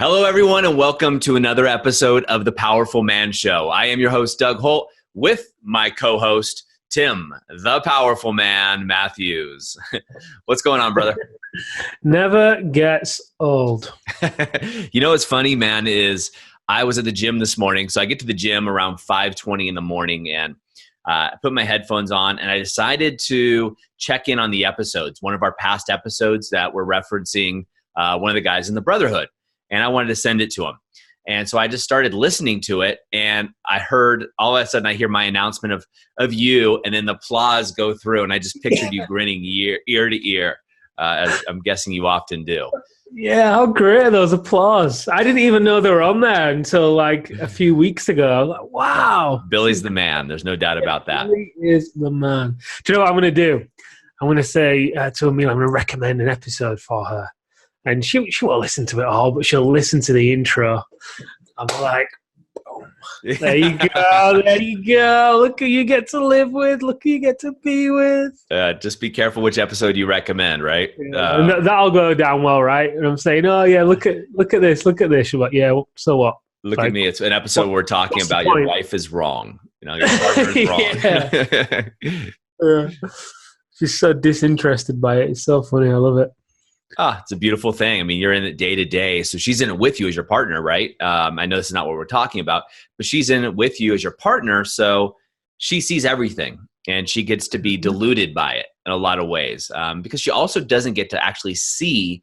Hello, everyone, and welcome to another episode of The Powerful Man Show. I am your host, Doug Holt, with my co-host, Tim, the Powerful Man Matthews. What's going on, brother? Never gets old. You know what's funny, man, is I was at the gym this morning. So I get to the gym around 5:20 in the morning, and I put my headphones on, and I decided to check in on the episodes, one of our past episodes that we're referencing one of the guys in the Brotherhood. And I wanted to send it to him. And so I just started listening to it, and I heard, all of a sudden I hear my announcement of you, and then the applause go through, and I just pictured you grinning ear to ear, as I'm guessing you often do. Yeah, how great are those applause. I didn't even know they were on there until like a few weeks ago. I was like, wow. Billy's the man. There's no doubt about that. Billy is the man. Do you know what I'm going to do? I'm going to say to Amelia, I'm going to recommend an episode for her. And she won't listen to it all, but she'll listen to the intro. I'm like, boom. There you go. There you go. Look who you get to live with. Look who you get to be with. Just be careful which episode you recommend, right? And that'll go down well, right? And I'm saying, oh, yeah, look at this. Look at this. She's like, yeah, so what? Look at me. It's an episode where we're talking about your wife is wrong. You know, your partner is wrong. She's so disinterested by it. It's so funny. I love it. It's a beautiful thing. I mean, you're in it day to day. So she's in it with you as your partner, right? I know this is not what we're talking about, but she's in it with you as your partner. So she sees everything, and she gets to be deluded by it in a lot of ways, because she also doesn't get to actually see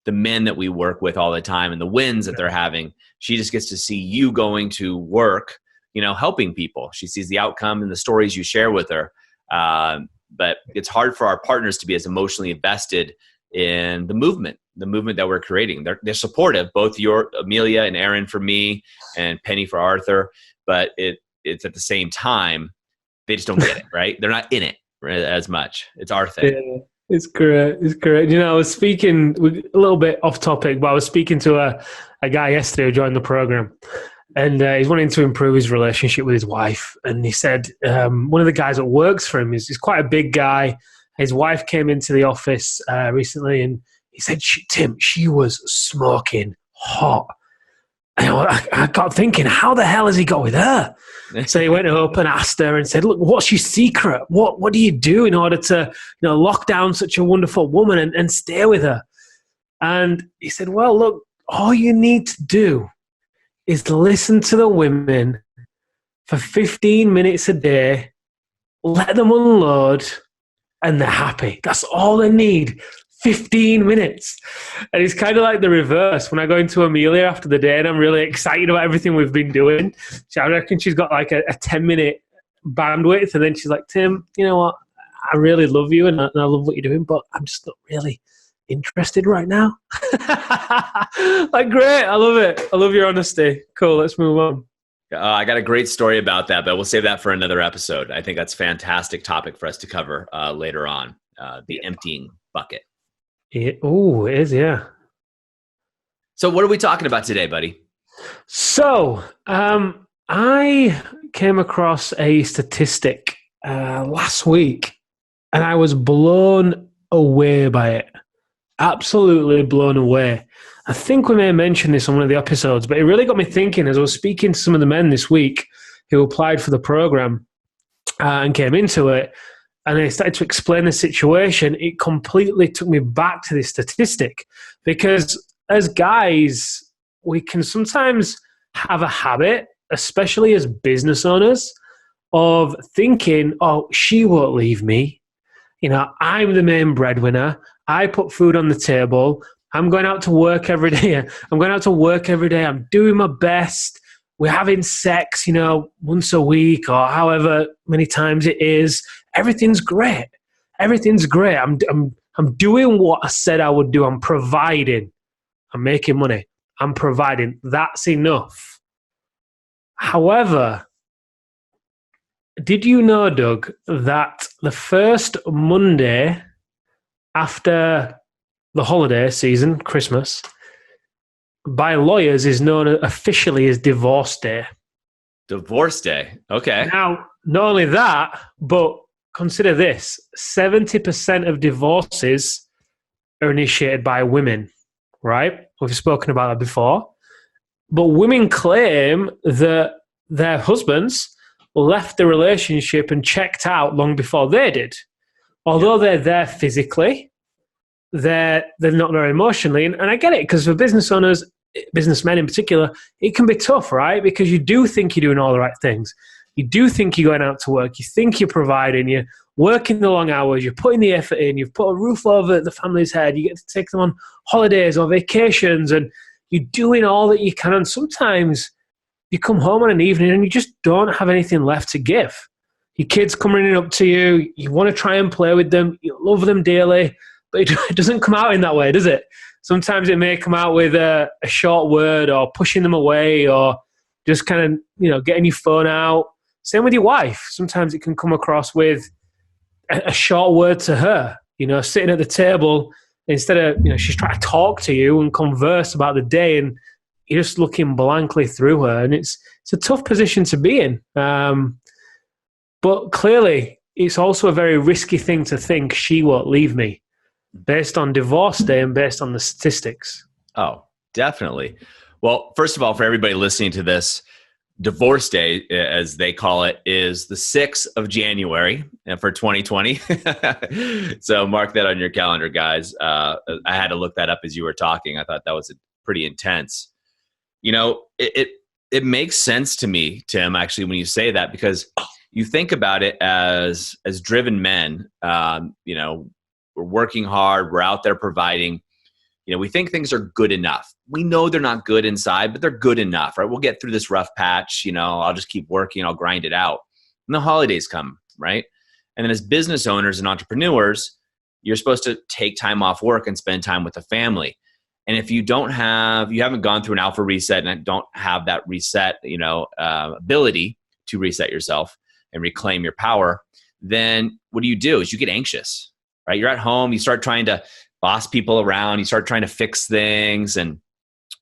the men that we work with all the time and the wins that they're having. She just gets to see you going to work, helping people. She sees the outcome and the stories you share with her. But it's hard for our partners to be as emotionally invested in the movement that we're creating. They're supportive, both your Amelia and Aaron for me, and Penny for Arthur. But it's at the same time, they just don't get it, right? They're not in it as much. It's our thing. Yeah, it's correct. It's correct. I was speaking a little bit off topic, but I was speaking to a guy yesterday who joined the program, and he's wanting to improve his relationship with his wife. And he said one of the guys that works for him is quite a big guy. His wife came into the office recently, and he said, Tim, she was smoking hot. And I got thinking, how the hell has he got with her? So he went up and asked her and said, look, what's your secret? What do you do in order to lock down such a wonderful woman and stay with her? And he said, well, look, all you need to do is listen to the women for 15 minutes a day, let them unload, and they're happy. That's all they need. 15 minutes. And it's kind of like the reverse. When I go into Amelia after the day and I'm really excited about everything we've been doing, I reckon she's got like a 10-minute bandwidth. And then she's like, Tim, you know what? I really love you and I love what you're doing, but I'm just not really interested right now. Like, great. I love it. I love your honesty. Cool. Let's move on. I got a great story about that, but we'll save that for another episode. I think that's a fantastic topic for us to cover later on, the emptying bucket. It is, yeah. So what are we talking about today, buddy? So I came across a statistic last week, and I was blown away by it. Absolutely blown away. I think we may have mentioned this on one of the episodes, but it really got me thinking as I was speaking to some of the men this week who applied for the program and came into it, and I started to explain the situation. It completely took me back to this statistic, because as guys, we can sometimes have a habit, especially as business owners, of thinking, oh, she won't leave me. I'm the main breadwinner. I put food on the table. I'm going out to work every day. I'm doing my best. We're having sex, once a week or however many times it is. Everything's great. I'm doing what I said I would do. I'm providing. I'm making money. I'm providing. That's enough. However, did you know, Doug, that the first Monday after the holiday season, Christmas, by lawyers is known officially as Divorce Day? Divorce Day. Okay. Now, not only that, but consider this. 70% of divorces are initiated by women, right? We've spoken about that before. But women claim that their husbands left the relationship and checked out long before they did. Although they're there physically, they're not there emotionally. And I get it, because for business owners, businessmen in particular, it can be tough, right? Because you do think you're doing all the right things. You do think you're going out to work. You think you're providing. You're working the long hours. You're putting the effort in. You've put a roof over the family's head. You get to take them on holidays or vacations, and you're doing all that you can. And sometimes you come home on an evening and you just don't have anything left to give. Your kids come running up to you. You want to try and play with them. You love them dearly. But it doesn't come out in that way, does it? Sometimes it may come out with a short word, or pushing them away, or just kind of, getting your phone out. Same with your wife. Sometimes it can come across with a short word to her, sitting at the table, instead of, she's trying to talk to you and converse about the day, and you're just looking blankly through her. And it's a tough position to be in. But clearly, it's also a very risky thing to think she won't leave me, based on divorce day and based on the statistics. Oh, definitely. Well, first of all, for everybody listening to this, Divorce Day, as they call it, is the 6th of January for 2020. So mark that on your calendar, guys. I had to look that up as you were talking. I thought that was pretty intense. It makes sense to me, Tim, actually, when you say that, because you think about it as driven men. We're working hard. We're out there providing. We think things are good enough. We know they're not good inside, but they're good enough, right? We'll get through this rough patch. I'll just keep working. I'll grind it out. And the holidays come, right? And then as business owners and entrepreneurs, you're supposed to take time off work and spend time with the family. And if you haven't gone through an alpha reset and don't have that reset, ability to reset yourself and reclaim your power, then what do? Is you get anxious, right? You're at home. You start trying to boss people around. You start trying to fix things. And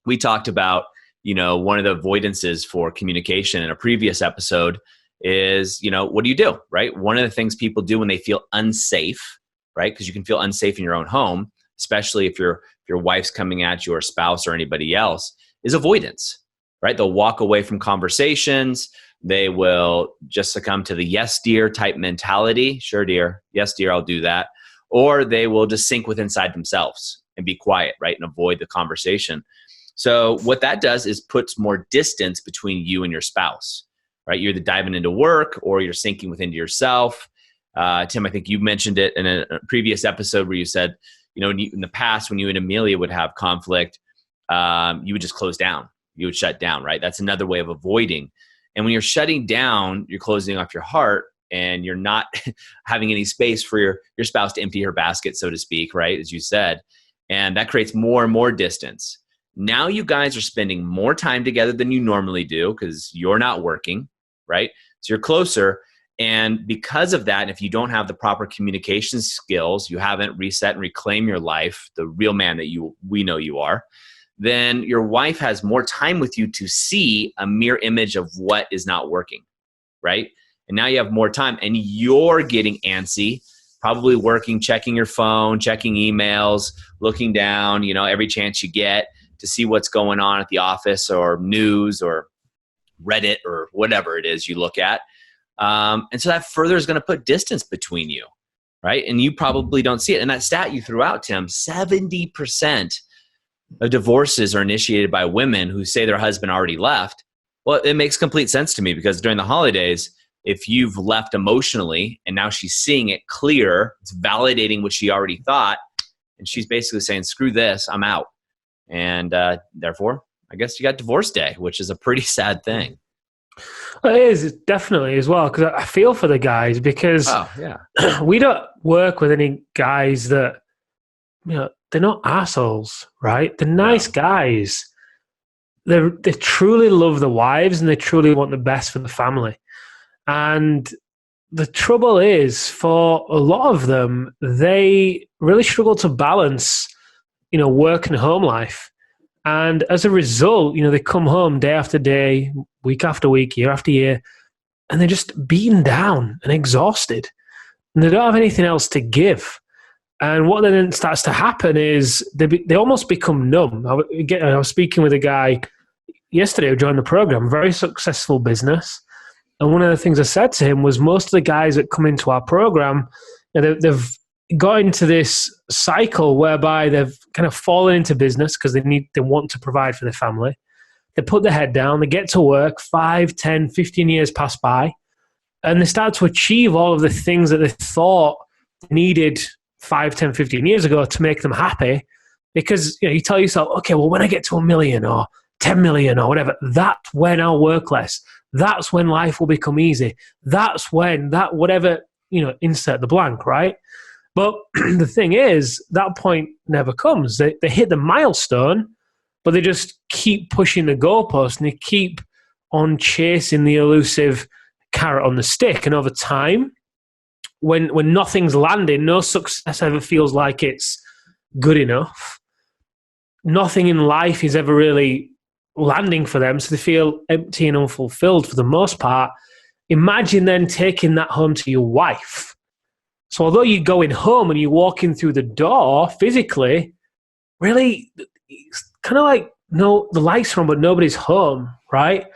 we talked about, one of the avoidances for communication in a previous episode is, what do, right? One of the things people do when they feel unsafe, right? Because you can feel unsafe in your own home, especially if your wife's coming at you, or spouse, or anybody else, is avoidance, right? They'll walk away from conversations. They will just succumb to the yes, dear type mentality. Sure, dear. Yes, dear, I'll do that. Or they will just sink within inside themselves and be quiet, right? And avoid the conversation. So what that does is puts more distance between you and your spouse, right? You're either diving into work or you're sinking within yourself. Tim, I think you mentioned it in a previous episode where you said, in the past, when you and Amelia would have conflict, you would just close down. You would shut down, right? That's another way of avoiding. And when you're shutting down, you're closing off your heart, and you're not having any space for your spouse to empty her basket, so to speak, right? As you said. And that creates more and more distance. Now you guys are spending more time together than you normally do because you're not working, right? So you're closer. And because of that, if you don't have the proper communication skills, you haven't reset and reclaimed your life, the real man that we know you are, then your wife has more time with you to see a mirror image of what is not working, right? And now you have more time, and you're getting antsy, probably working, checking your phone, checking emails, looking down, every chance you get to see what's going on at the office or news or Reddit or whatever it is you look at. And so that further is going to put distance between you, right? And you probably don't see it. And that stat you threw out, Tim, 70% of divorces are initiated by women who say their husband already left. Well, it makes complete sense to me, because during the holidays, if you've left emotionally and now she's seeing it clear, it's validating what she already thought, and she's basically saying, screw this, I'm out. And therefore, I guess you got Divorce Day, which is a pretty sad thing. Well, it is, definitely, as well, because I feel for the guys, because we don't work with any guys that, they're not assholes, right? They're nice guys. They truly love the wives, and they truly want the best for the family. And the trouble is, for a lot of them, they really struggle to balance, work and home life. And as a result, they come home day after day, week after week, year after year, and they're just beaten down and exhausted. And they don't have anything else to give. And what then starts to happen is they almost become numb. I was speaking with a guy yesterday who joined the program, very successful business. And one of the things I said to him was most of the guys that come into our program, they've got into this cycle whereby they've kind of fallen into business because they want to provide for their family. They put their head down, they get to work, 5, 10, 15 years pass by, and they start to achieve all of the things that they thought needed 5, 10, 15 years ago to make them happy. Because you tell yourself, okay, well, when I get to 1 million or 10 million or whatever, that's when I'll work less. That's when life will become easy. That's when whatever, insert the blank, right? But the thing is, that point never comes. They hit the milestone, but they just keep pushing the goalpost and they keep on chasing the elusive carrot on the stick. And over time, when nothing's landing, no success ever feels like it's good enough. Nothing in life is ever really landing for them, so they feel empty and unfulfilled for the most part. Imagine then taking that home to your wife. So although you're going home and you're walking through the door physically, really, it's kind of like, no, the lights are on, but nobody's home, right?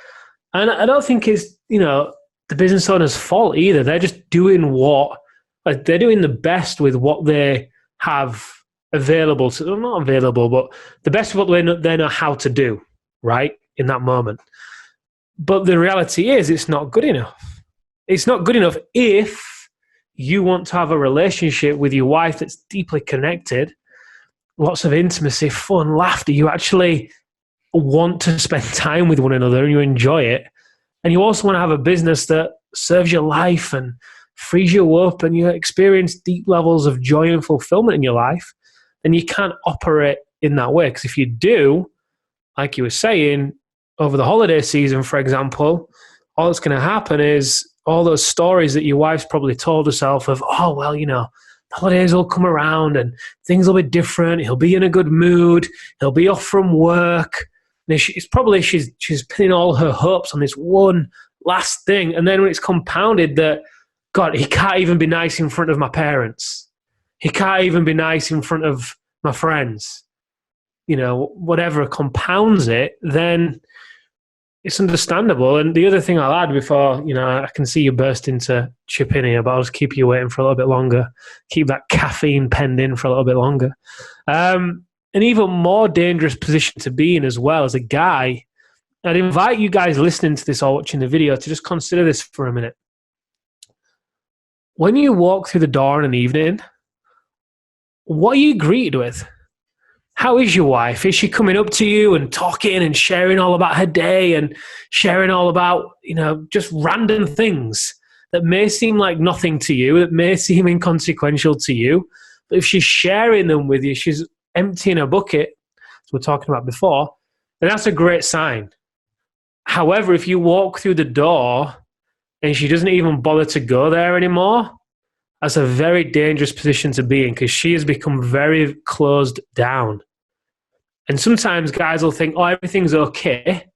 And I don't think it's, the business owner's fault either. They're just doing they're doing the best with what they have available to them. Not available, but the best of what they know how to do, right, in that moment. But the reality is it's not good enough. It's not good enough if you want to have a relationship with your wife that's deeply connected, lots of intimacy, fun, laughter. You actually want to spend time with one another and you enjoy it. And you also want to have a business that serves your life and frees you up and you experience deep levels of joy and fulfillment in your life. Then you can't operate in that way. Because if you do, like you were saying, over the holiday season, for example, all that's going to happen is all those stories that your wife's probably told herself of, oh, well, the holidays will come around and things will be different. He'll be in a good mood. He'll be off from work. And she's pinning all her hopes on this one last thing. And then when it's compounded that, God, he can't even be nice in front of my parents. He can't even be nice in front of my friends. Whatever compounds it, then it's understandable. And the other thing I'll add before, I can see you burst into chip in here, but I'll just keep you waiting for a little bit longer. Keep that caffeine penned in for a little bit longer. An even more dangerous position to be in as well as a guy. I'd invite you guys listening to this or watching the video to just consider this for a minute. When you walk through the door in an evening, what are you greeted with? How is your wife? Is she coming up to you and talking and sharing all about her day and sharing all about, just random things that may seem like nothing to you, that may seem inconsequential to you, but if she's sharing them with you, she's emptying a bucket, as we were talking about before, then that's a great sign. However, if you walk through the door and she doesn't even bother to go there anymore, that's a very dangerous position to be in because she has become very closed down. And sometimes guys will think, oh, everything's okay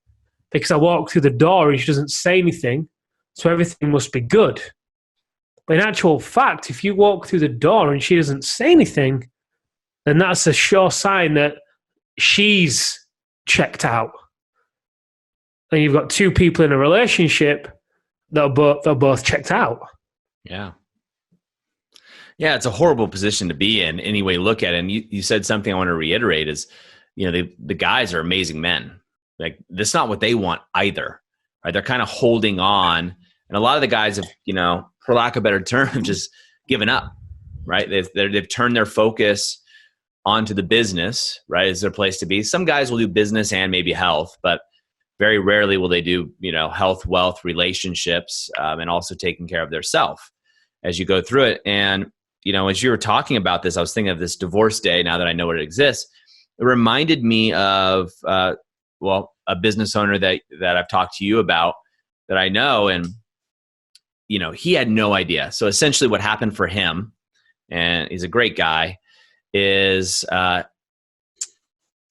because I walk through the door and she doesn't say anything, so everything must be good. But in actual fact, if you walk through the door and she doesn't say anything, then that's a sure sign that she's checked out. And you've got two people in a relationship that are both checked out. Yeah. Yeah, it's a horrible position to be in any way you look at it. And you said something I want to reiterate is, the guys are amazing men. Like, that's not what they want either. Right? They're kind of holding on. And a lot of the guys have, for lack of a better term, just given up, right? They've turned their focus onto the business, right? Is their place to be. Some guys will do business and maybe health, but very rarely will they do, health, wealth, relationships, and also taking care of their self as you go through it. And, as you were talking about this, I was thinking of this divorce day now that I know it exists. It reminded me of, a business owner that I've talked to you about that I know. And, he had no idea. So essentially what happened for him, and he's a great guy, is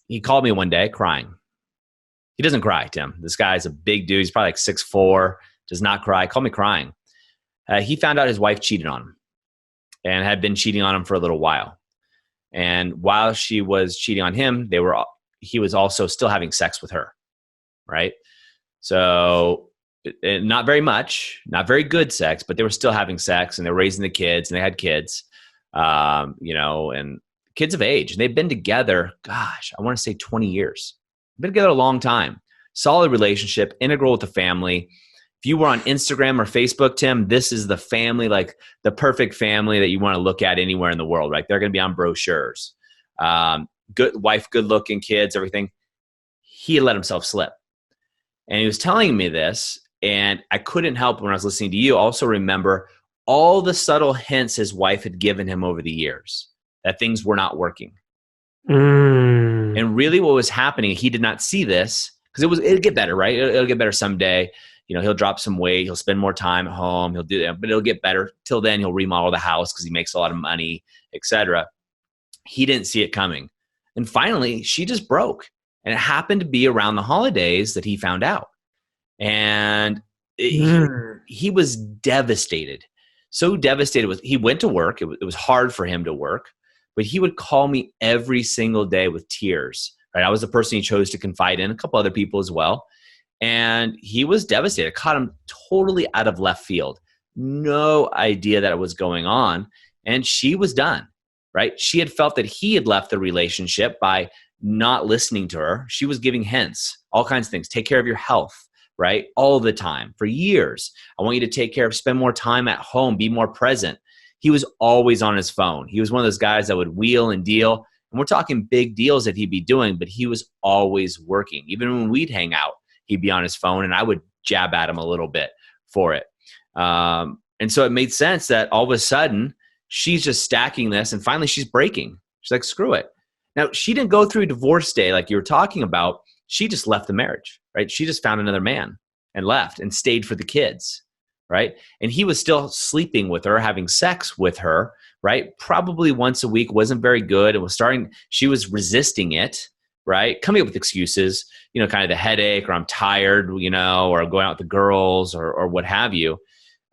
he called me one day crying. He doesn't cry, Tim. This guy's a big dude. He's probably like 6'4", does not cry. Called me crying. He found out his wife cheated on him and had been cheating on him for a little while. And while she was cheating on him, he was also still having sex with her, right? So not very much, not very good sex, but they were still having sex, and they were raising the kids, and they had kids, and kids of age. And they've been together, gosh, I want to say 20 years. Been together a long time. Solid relationship, integral with the family. If you were on Instagram or Facebook, Tim, this is the family, like the perfect family that you want to look at anywhere in the world, right? They're going to be on brochures. Good wife, good looking kids, everything. He let himself slip. And he was telling me this, and I couldn't help when I was listening to you also remember all the subtle hints his wife had given him over the years that things were not working. And really what was happening, he did not see this because it'll get better, right? It'll get better someday. He'll drop some weight. He'll spend more time at home. He'll do that, but it'll get better. Till then, he'll remodel the house because he makes a lot of money, etc. He didn't see it coming. And finally, she just broke. And it happened to be around the holidays that he found out. And he was devastated. So devastated. He went to work. It was hard for him to work. But he would call me every single day with tears. Right? I was the person he chose to confide in, a couple other people as well. And he was devastated. It caught him totally out of left field. No idea that it was going on. And she was done, right? She had felt that he had left the relationship by not listening to her. She was giving hints, all kinds of things. Take care of your health, right? All the time for years. I want you to spend more time at home, be more present. He was always on his phone. He was one of those guys that would wheel and deal. And we're talking big deals that he'd be doing, but he was always working. Even when we'd hang out, he'd be on his phone, and I would jab at him a little bit for it. And so it made sense that all of a sudden she's just stacking this, and finally she's breaking. She's like, screw it. Now, she didn't go through divorce day like you were talking about. She just left the marriage, right? She just found another man and left and stayed for the kids, right? And he was still sleeping with her, having sex with her, right? Probably once a week, wasn't very good. She was resisting it, right? Coming up with excuses, kind of the headache, or I'm tired, or going out with the girls, or what have you.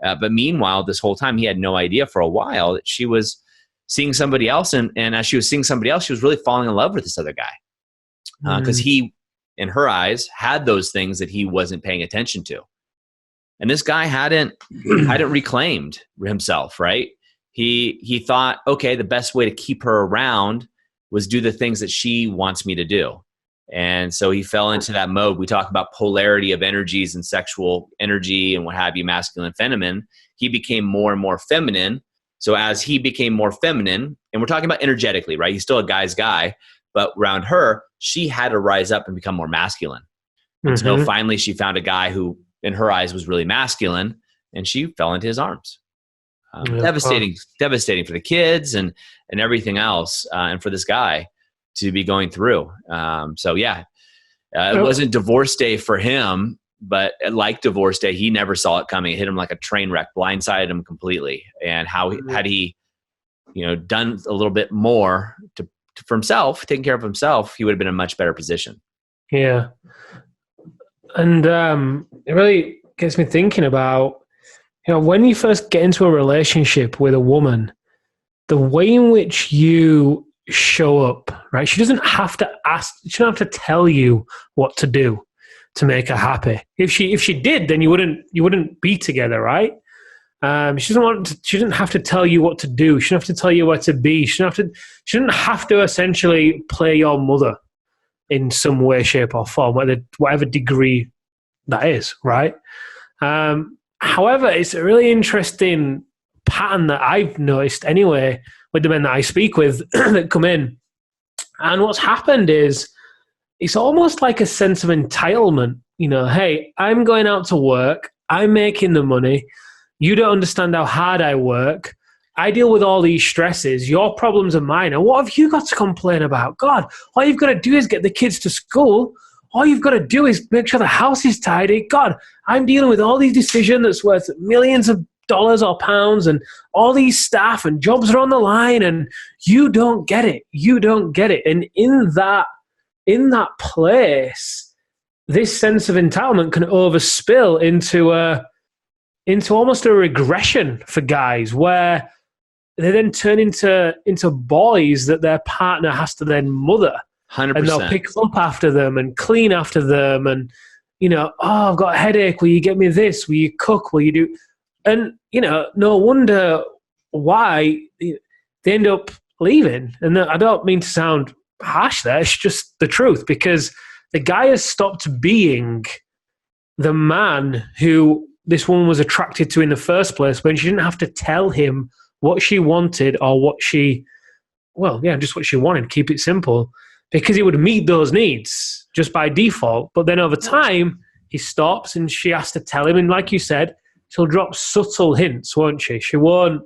But meanwhile, this whole time, he had no idea for a while that she was seeing somebody else. And as she was seeing somebody else, she was really falling in love with this other guy. Because he, in her eyes, had those things that he wasn't paying attention to. And this guy hadn't reclaimed himself, right? He thought, okay, the best way to keep her around was do the things that she wants me to do. And so he fell into that mode. We talk about polarity of energies and sexual energy and what have you, masculine, feminine. He became more and more feminine. So as he became more feminine, and we're talking about energetically, right? He's still a guy's guy, but around her, she had to rise up and become more masculine. Until finally she found a guy who, in her eyes, was really masculine, and she fell into his arms. Devastating for the kids and everything else, and for this guy to be going through. It wasn't divorce day for him, but like divorce day, he never saw it coming. It hit him like a train wreck, blindsided him completely. And had he, done a little bit more for himself, taking care of himself, he would have been in a much better position. Yeah. And it really gets me thinking about, when you first get into a relationship with a woman, the way in which you show up, right? She doesn't have to ask, she doesn't have to tell you what to do to make her happy. If she did, then you wouldn't be together, right? She doesn't have to tell you what to do. She doesn't have to tell you where to be. She doesn't have to essentially play your mother in some way, shape, or form, whatever degree that is, right? However, it's a really interesting pattern that I've noticed anyway with the men that I speak with that come in. And what's happened is it's almost like a sense of entitlement. Hey, I'm going out to work. I'm making the money. You don't understand how hard I work. I deal with all these stresses. Your problems are mine. And what have you got to complain about? God, all you've got to do is get the kids to school. All you've got to do is make sure the house is tidy. God, I'm dealing with all these decisions that's worth millions of dollars or pounds, and all these staff and jobs are on the line, and you don't get it. You don't get it. And in that place, this sense of entitlement can overspill into almost a regression for guys, where they then turn into boys that their partner has to then mother. 100%. And they'll pick up after them and clean after them. And, oh, I've got a headache. Will you get me this? Will you cook? Will you do? And, no wonder why they end up leaving. And I don't mean to sound harsh there. It's just the truth, because the guy has stopped being the man who this woman was attracted to in the first place, when she didn't have to tell him what she wanted or just what she wanted. Keep it simple. Because he would meet those needs just by default. But then over time, he stops and she has to tell him. And like you said, she'll drop subtle hints, won't she? She won't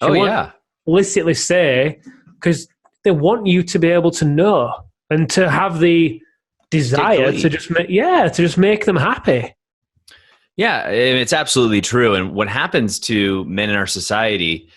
explicitly say, because they want you to be able to know and to have the desire to just make them happy. Yeah, it's absolutely true. And what happens to men in our society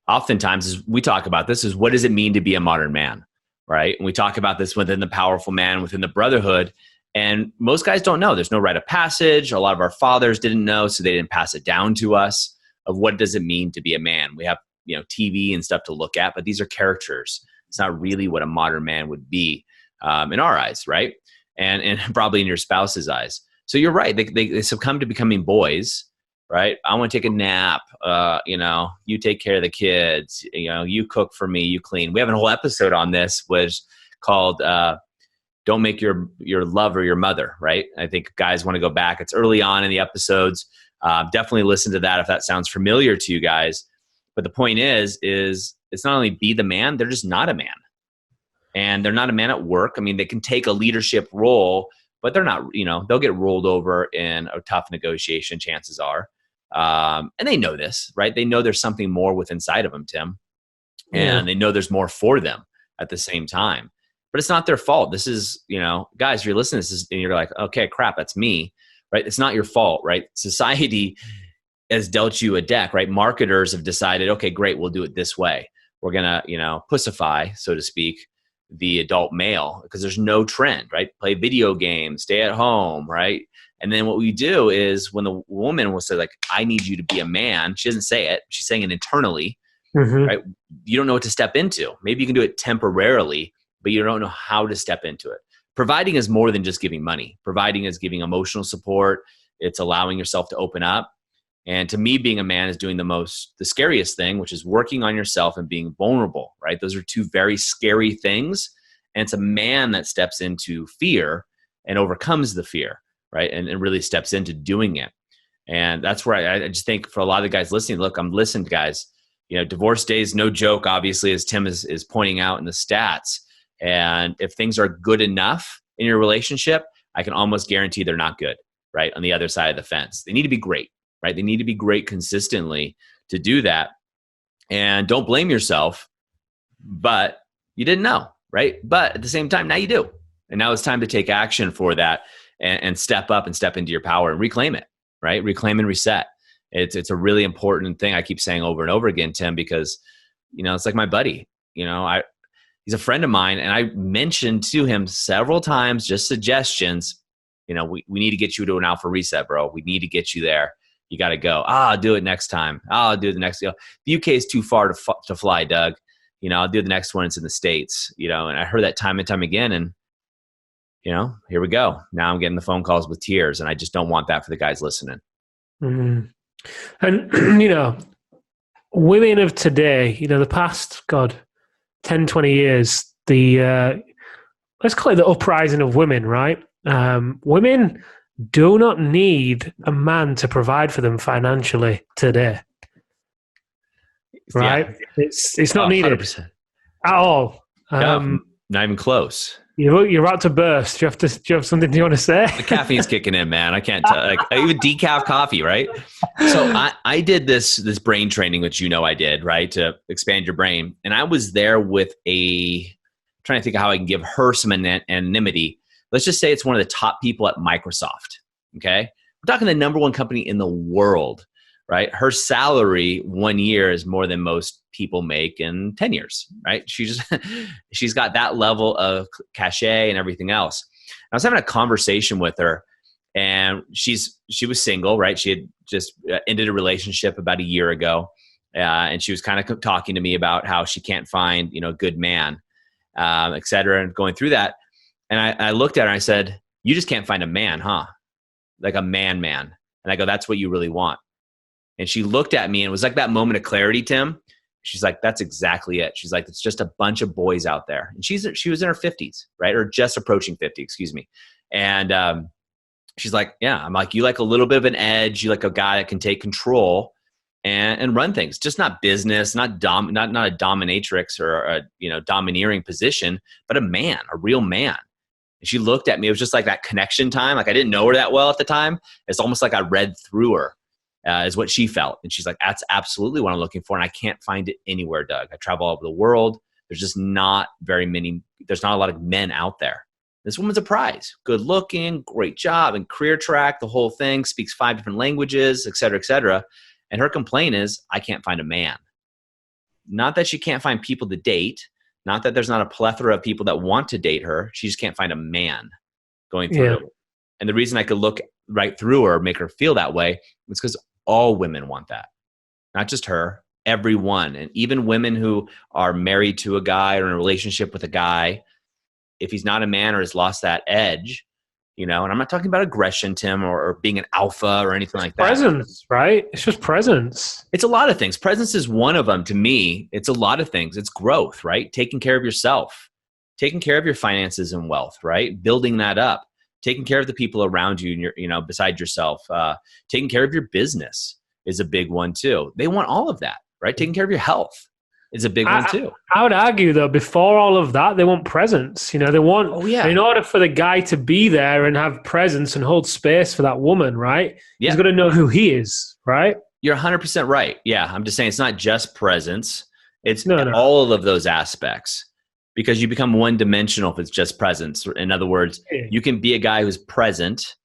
oftentimes is, we talk about this, is what does it mean to be a modern man? Right? And we talk about this within the Powerful Man, within the brotherhood. And most guys don't know. There's no rite of passage. A lot of our fathers didn't know, so they didn't pass it down to us of what does it mean to be a man. We have, TV and stuff to look at, but these are caricatures. It's not really what a modern man would be in our eyes, right? And probably in your spouse's eyes. So you're right. They succumb to becoming boys, right? I want to take a nap. You take care of the kids. You cook for me. You clean. We have a whole episode on this, was called "Don't Make Your Lover Your Mother." Right? I think guys want to go back. It's early on in the episodes. Definitely listen to that if that sounds familiar to you guys. But the point is it's not only be the man; they're just not a man, and they're not a man at work. I mean, they can take a leadership role, but they're not. They'll get rolled over in a tough negotiation. Chances are. And they know this, right? They know there's something more within inside of them, Tim. And they know there's more for them at the same time. But it's not their fault. This is, guys, you're listening to this and you're like, okay, crap, that's me, right? It's not your fault, right? Society has dealt you a deck, right? Marketers have decided, okay, great, we'll do it this way. We're going to, pussify, so to speak, the adult male, because there's no trend, right? Play video games, stay at home, right? And then what we do is, when the woman will say, like, I need you to be a man, she doesn't say it. She's saying it internally, right? You don't know what to step into. Maybe you can do it temporarily, but you don't know how to step into it. Providing is more than just giving money. Providing is giving emotional support. It's allowing yourself to open up. And to me, being a man is doing the scariest thing, which is working on yourself and being vulnerable, right? Those are two very scary things. And it's a man that steps into fear and overcomes the fear, right? And really steps into doing it. And that's where I just think, for a lot of the guys listening, look, I'm listening, guys. Divorce day is no joke, obviously, as Tim is pointing out in the stats. And if things are good enough in your relationship, I can almost guarantee they're not good, right? On the other side of the fence. They need to be great, right? They need to be great consistently to do that. And don't blame yourself, but you didn't know, right? But at the same time, now you do. And now it's time to take action for that and step up and step into your power and reclaim it, right? Reclaim and reset. It's a really important thing I keep saying over and over again, Tim, because, it's like my buddy, he's a friend of mine, and I mentioned to him several times, just suggestions, we need to get you to an alpha reset, bro. We need to get you there. You got to go. I'll do it next time. I'll do it the next. The UK is too far to fly, Doug. I'll do the next one. It's in the States. And I heard that time and time again, and here we go. Now I'm getting the phone calls with tears, and I just don't want that for the guys listening. Mm-hmm. And women of today, the past 10, 20 years, let's call it the uprising of women, right? Women do not need a man to provide for them financially today, right? Yeah. It's not needed 100%. At all. No, not even close. You're about to burst. Do you have something you want to say? The caffeine's kicking in, man. I can't tell. Even decaf coffee, right? So I did this brain training, which I did, right, to expand your brain. And I was there with trying to think of how I can give her some anonymity. Let's just say it's one of the top people at Microsoft. Okay, we're talking the number one company in the world, right? Her salary 1 year is more than most people make in 10 years, right? She's got that level of cachet and everything else. I was having a conversation with her, and she was single, right? She had just ended a relationship about a year ago. and she was kind of talking to me about how she can't find, you know, a good man, et cetera, and going through that. And I looked at her and I said, you just can't find a man, huh? Like a man. And I go, that's what you really want. And she looked at me and it was like that moment of clarity, Tim. She's like, that's exactly it. She's like, it's just a bunch of boys out there. And she was in her 50s, right? Or just approaching 50, excuse me. And she's like, yeah. I'm like, you like a little bit of an edge. You like a guy that can take control and run things. Just not business, not a dominatrix or a, you know, domineering position, but a man, a real man. And she looked at me. It was just like that connection time. Like I didn't know her that well at the time. It's almost like I read through her. Is what she felt. And she's like, that's absolutely what I'm looking for. And I can't find it anywhere, Doug. I travel all over the world. There's just not there's not a lot of men out there. This woman's a prize. Good looking, great job, and career track, the whole thing, speaks 5 different languages, et cetera, et cetera. And her complaint is, I can't find a man. Not that she can't find people to date. Not that there's not a plethora of people that want to date her. She just can't find a man going through. Yeah. And the reason I could look right through her, make her feel that way, is because all women want that. Not just her, everyone. And even women who are married to a guy or in a relationship with a guy, if he's not a man or has lost that edge, you know, and I'm not talking about aggression, Tim, or being an alpha or anything like that. Presence, right? It's just presence. It's a lot of things. Presence is one of them to me. It's a lot of things. It's growth, right? Taking care of yourself, taking care of your finances and wealth, right? Building that up. Taking care of the people around you, and you know, beside yourself. Taking care of your business is a big one too. They want all of that, right? Taking care of your health is a big one too. I would argue though, before all of that, they want presence. You know, they want, in order for the guy to be there and have presence and hold space for that woman, right? Yeah. He's got to know who he is, right? You're 100% right. Yeah, I'm just saying it's not just presence. It's all of those aspects. Because you become one-dimensional if it's just presence. In other words, you can be a guy who's present,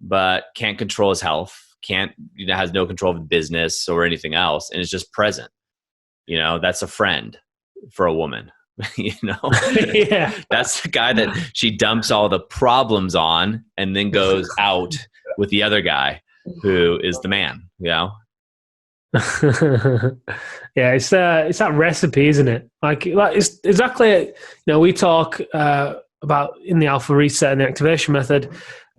but can't control his health, has no control of business or anything else, and is just present. You know, that's a friend for a woman. You know, that's the guy that she dumps all the problems on, and then goes out with the other guy who is the man. You know. Yeah, it's that recipe, isn't it? Like it's exactly. You know, we talk about in the Alpha Reset and the activation method.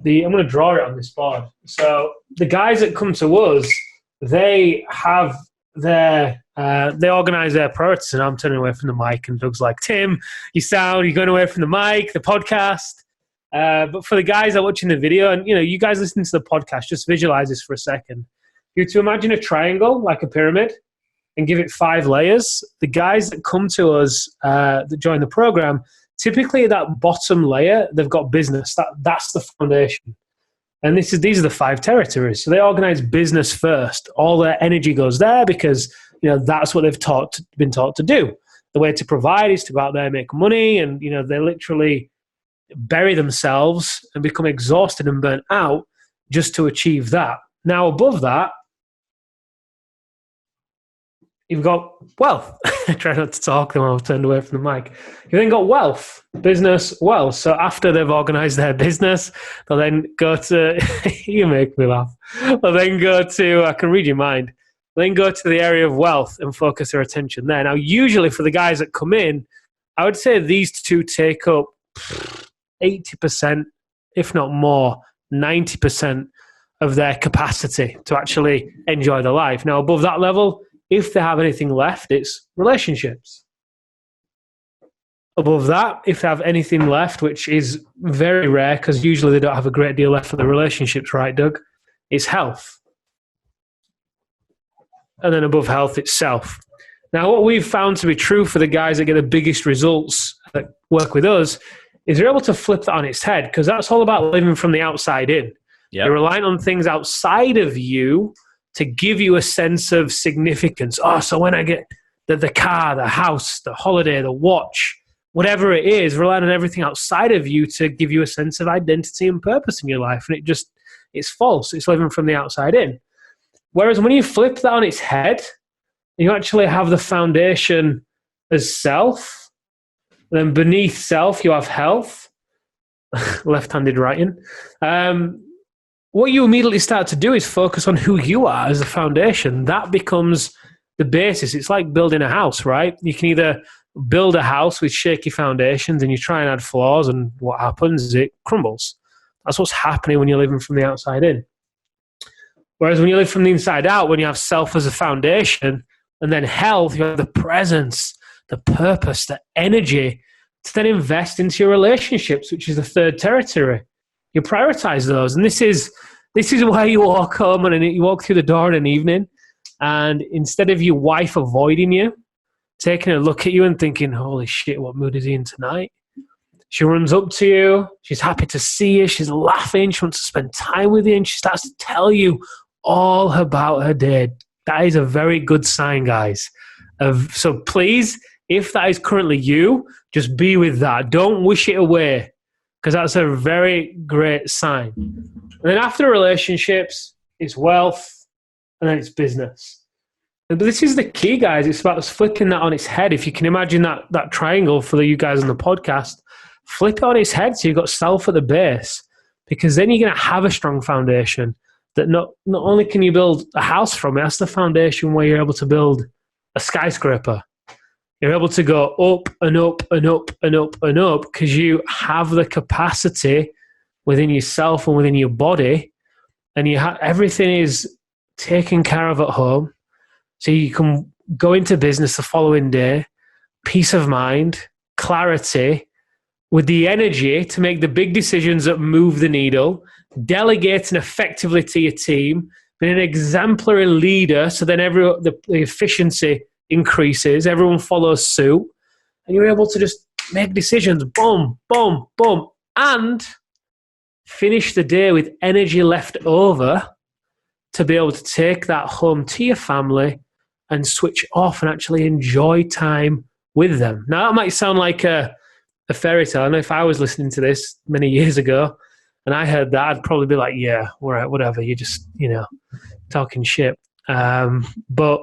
I'm going to draw it on this board. So the guys that come to us, they have they organize their priorities. And I'm turning away from the mic, and Doug's like, Tim, you're going away from the mic, the podcast. But for the guys that are watching the video, and you know, you guys listening to the podcast, just visualize this for a second. You're to imagine a triangle, like a pyramid, and give it 5 layers. The guys that come to us that join the program, typically at that bottom layer, they've got business. That's the foundation. And these are the 5 territories. So they organize business first. All their energy goes there because, you know, that's what they've been taught to do. The way to provide is to go out there and make money. And, you know, they literally bury themselves and become exhausted and burnt out just to achieve that. Now, above that, you've got wealth. I try not to talk, then I've turned away from the mic. You've then got wealth, business, wealth. So after they've organized their business, they'll then go to, you make me laugh. They'll then go to, I can read your mind, then go to the area of wealth and focus their attention there. Now, usually for the guys that come in, I would say these two take up 80%, if not more, 90% of their capacity to actually enjoy their life. Now, above that level, if they have anything left, it's relationships. Above that, if they have anything left, which is very rare because usually they don't have a great deal left for the relationships, right, Doug? It's health. And then above health, it's self. Now, what we've found to be true for the guys that get the biggest results that work with us is they're able to flip that on its head because that's all about living from the outside in. Yep. You're relying on things outside of you to give you a sense of significance. Oh, so when I get the car, the house, the holiday, the watch, whatever it is, relying on everything outside of you to give you a sense of identity and purpose in your life. And it's false. It's living from the outside in. Whereas when you flip that on its head, you actually have the foundation as self. Then beneath self, you have health. Left-handed writing. What you immediately start to do is focus on who you are as a foundation. That becomes the basis. It's like building a house, right? You can either build a house with shaky foundations and you try and add floors, and what happens is it crumbles. That's what's happening when you're living from the outside in. Whereas when you live from the inside out, when you have self as a foundation and then health, you have the presence, the purpose, the energy to then invest into your relationships, which is the third territory. You prioritize those. And this is where you walk home and you walk through the door in an evening, and instead of your wife avoiding you, taking a look at you and thinking, holy shit, what mood is he in tonight? She runs up to you. She's happy to see you. She's laughing. She wants to spend time with you. And she starts to tell you all about her day. That is a very good sign, guys. So please, if that is currently you, just be with that. Don't wish it away, because that's a very great sign. And then after relationships, it's wealth, and then it's business. But this is the key, guys. It's about flipping that on its head. If you can imagine that triangle for you guys on the podcast, flip it on its head so you've got self at the base, because then you're going to have a strong foundation that not only can you build a house from it, that's the foundation where you're able to build a skyscraper. You're able to go up and up and up and up and up because you have the capacity within yourself and within your body, and everything is taken care of at home. So you can go into business the following day, peace of mind, clarity, with the energy to make the big decisions that move the needle, delegating effectively to your team, being an exemplary leader, so then the efficiency increases, everyone follows suit, and you're able to just make decisions, boom, boom, boom, and finish the day with energy left over to be able to take that home to your family and switch off and actually enjoy time with them. Now, that might sound like a fairy tale. I know if I was listening to this many years ago and I heard that, I'd probably be like, yeah, all right, whatever. You're just, talking shit. But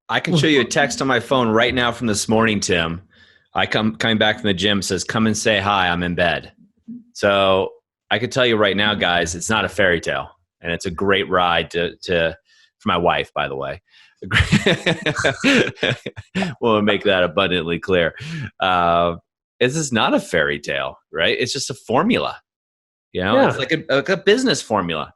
I can show you a text on my phone right now from this morning, Tim. Coming back from the gym, says, come and say hi, I'm in bed. So I could tell you right now, guys, it's not a fairy tale. And it's a great ride for my wife, by the way. We'll make that abundantly clear. This is not a fairy tale, right? It's just a formula. It's like a business formula.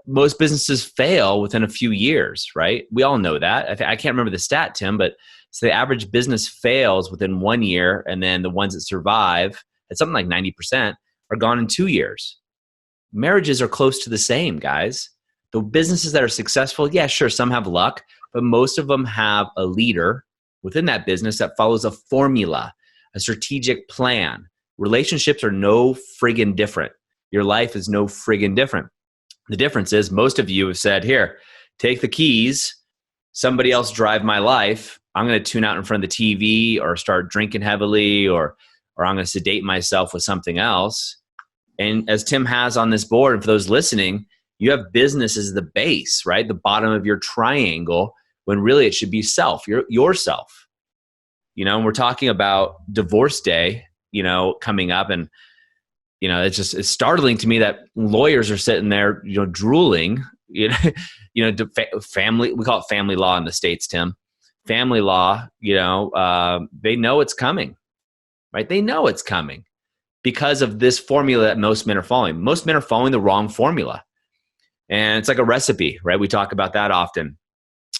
Most businesses fail within a few years, right? We all know that. I can't remember the stat, Tim, but so the average business fails within 1 year, and then the ones that survive, at something like 90%, are gone in 2 years. Marriages are close to the same, guys. The businesses that are successful, yeah, sure, some have luck, but most of them have a leader within that business that follows a formula, a strategic plan. Relationships are no friggin' different. Your life is no friggin' different. The difference is most of you have said, here, take the keys, somebody else drive my life. I'm going to tune out in front of the TV or start drinking heavily or I'm going to sedate myself with something else. And as Tim has on this board, and for those listening, you have business as the base, right? The bottom of your triangle, when really it should be self, yourself. And we're talking about divorce day, coming up, and it's startling to me that lawyers are sitting there, drooling. Family, we call it family law in the States, Tim. Family law, they know it's coming, right? They know it's coming because of this formula that most men are following. Most men are following the wrong formula. And it's like a recipe, right? We talk about that often.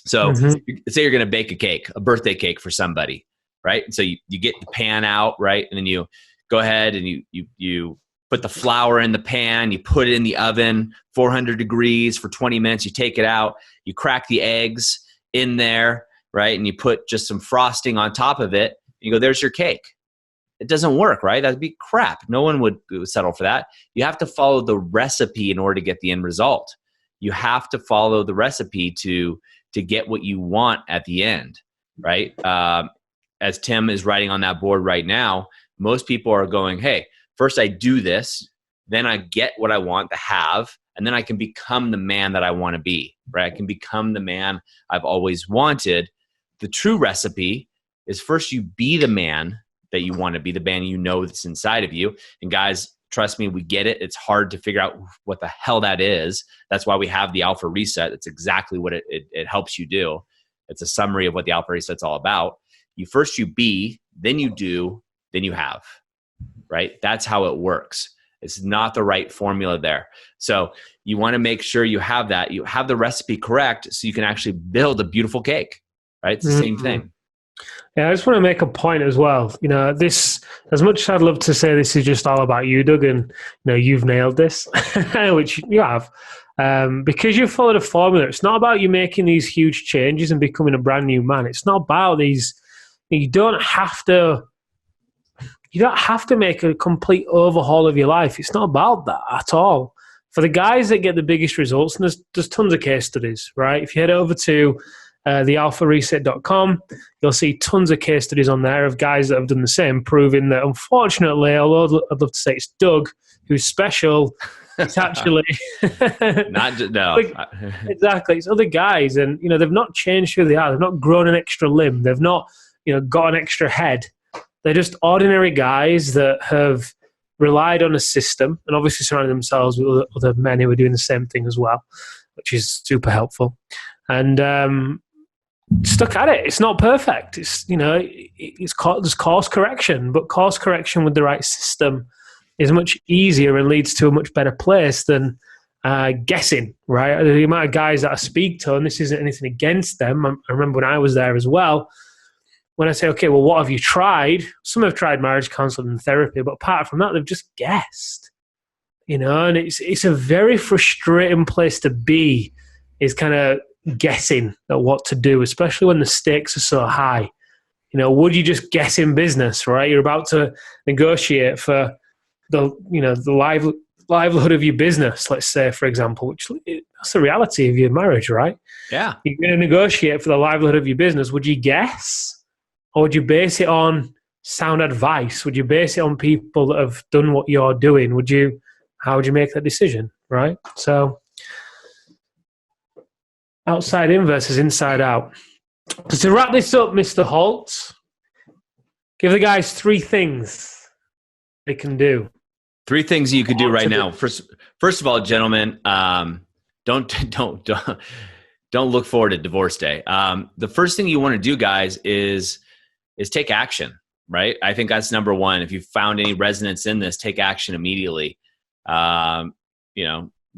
So say you're going to bake a cake, a birthday cake for somebody, right? So you get the pan out, right? And then you go ahead and you put the flour in the pan, you put it in the oven, 400 degrees for 20 minutes, you take it out, you crack the eggs in there, right? And you put just some frosting on top of it, and you go, there's your cake. It doesn't work, right? That'd be crap. No one would settle for that. You have to follow the recipe in order to get the end result. You have to follow the recipe to get what you want at the end, right? As Tim is writing on that board right now, most people are going, hey, first I do this, then I get what I want to have, and then I can become the man that I want to be, right? I can become the man I've always wanted. The true recipe is first you be the man that you want to be, the man that's inside of you. And guys, trust me, we get it. It's hard to figure out what the hell that is. That's why we have the Alpha Reset. That's exactly what it helps you do. It's a summary of what the Alpha Reset's all about. You be, then you do, then you have, right? That's how it works. It's not the right formula there. So you want to make sure you have that. You have the recipe correct so you can actually build a beautiful cake, right? It's the same thing. Yeah, I just want to make a point as well. This, as much as I'd love to say this is just all about you, Doug, and you've nailed this, which you have, because you followed a formula. It's not about you making these huge changes and becoming a brand new man. It's not about these. You don't have to make a complete overhaul of your life. It's not about that at all. For the guys that get the biggest results, and there's tons of case studies, right? If you head over to thealphareset.com, you'll see tons of case studies on there of guys that have done the same, proving that unfortunately, although I'd love to say it's Doug who's special, it's actually no. Exactly. It's other guys, and they've not changed who they are. They've not grown an extra limb. They've not got an extra head. They're just ordinary guys that have relied on a system and obviously surrounded themselves with other men who are doing the same thing as well, which is super helpful. And stuck at it. It's not perfect. There's course correction, but course correction with the right system is much easier and leads to a much better place than guessing, right? The amount of guys that I speak to, and this isn't anything against them. I remember when I was there as well, when I say, okay, well, what have you tried? Some have tried marriage counseling and therapy, but apart from that, they've just guessed, and it's a very frustrating place to be, is kind of guessing at what to do, especially when the stakes are so high. Would you just guess in business, right? You're about to negotiate for the livelihood of your business, let's say, for example, which that's the reality of your marriage, right? Yeah. You're going to negotiate for the livelihood of your business. Would you guess? Or would you base it on sound advice? Would you base it on people that have done what you're doing? How would you make that decision, right? So outside in versus inside out. So to wrap this up, Mr. Holt, give the guys 3 things they can do. 3 things you could do right now. First of all, gentlemen, don't look forward to divorce day. The first thing you want to do, guys, is take action, right? I think that's number 1. If you found any resonance in this, take action immediately.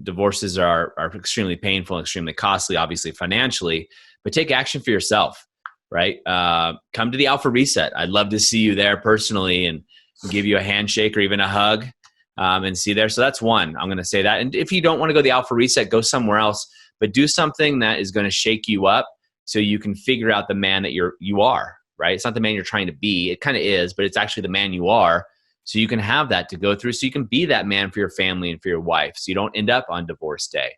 Divorces are extremely painful and extremely costly, obviously financially, but take action for yourself, right? Come to the Alpha Reset. I'd love to see you there personally and give you a handshake or even a hug and see you there. So that's 1. I'm going to say that. And if you don't want to go to the Alpha Reset, go somewhere else, but do something that is going to shake you up so you can figure out the man that you are, right? It's not the man you're trying to be. It kind of is, but it's actually the man you are. So you can have that to go through, so you can be that man for your family and for your wife, so you don't end up on divorce day.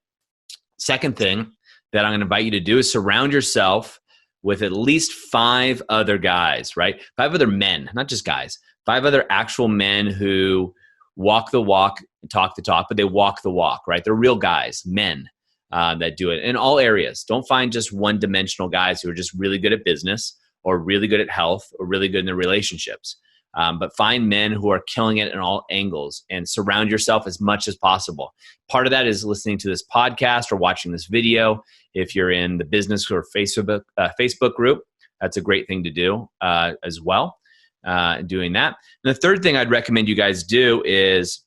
Second thing that I'm going to invite you to do is surround yourself with at least 5 other guys, right? 5 other men, not just guys, 5 other actual men who walk the walk, talk the talk, but they walk the walk, right? They're real guys, men that do it in all areas. Don't find just one-dimensional guys who are just really good at business or really good at health or really good in their relationships. But find men who are killing it in all angles and surround yourself as much as possible. Part of that is listening to this podcast or watching this video. If you're in the business or Facebook group, that's a great thing to do as well, doing that. And the third thing I'd recommend you guys do is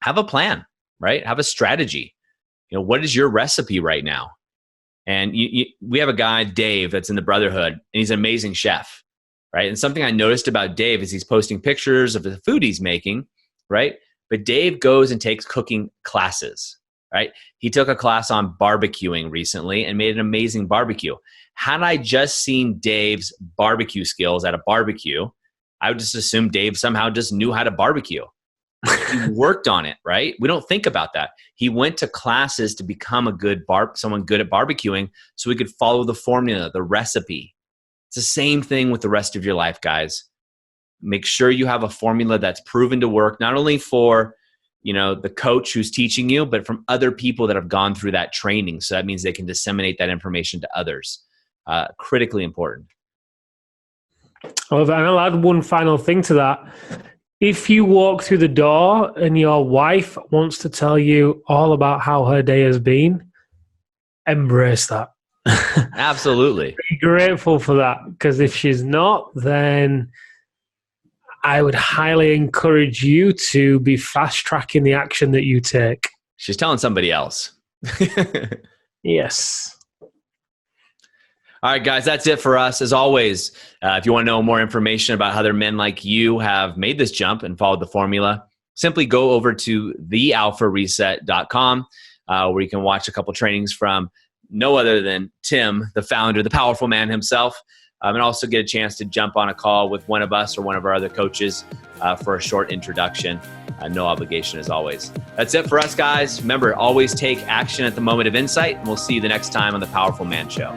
have a plan, right? Have a strategy. What is your recipe right now? And we have a guy, Dave, that's in the Brotherhood, and he's an amazing chef. Right. And something I noticed about Dave is he's posting pictures of the food he's making. Right. But Dave goes and takes cooking classes. Right. He took a class on barbecuing recently and made an amazing barbecue. Had I just seen Dave's barbecue skills at a barbecue, I would just assume Dave somehow just knew how to barbecue. He worked on it. Right. We don't think about that. He went to classes to become someone good at barbecuing so he could follow the formula, the recipe. It's the same thing with the rest of your life, guys. Make sure you have a formula that's proven to work, not only for, the coach who's teaching you, but from other people that have gone through that training. So that means they can disseminate that information to others. Critically important. Well, and I'll add one final thing to that. If you walk through the door and your wife wants to tell you all about how her day has been, embrace that. Absolutely. Be grateful for that, because if she's not, then I would highly encourage you to be fast tracking the action that you take. She's telling somebody else. Yes. All right, guys, that's it for us. As always, if you want to know more information about how other men like you have made this jump and followed the formula, simply go over to thealphareset.com, where you can watch a couple trainings from no other than Tim, the founder, the powerful man himself, and also get a chance to jump on a call with one of us or one of our other coaches for a short introduction. No obligation, as always. That's it for us, guys. Remember, always take action at the moment of insight, and we'll see you the next time on The Powerful Man Show.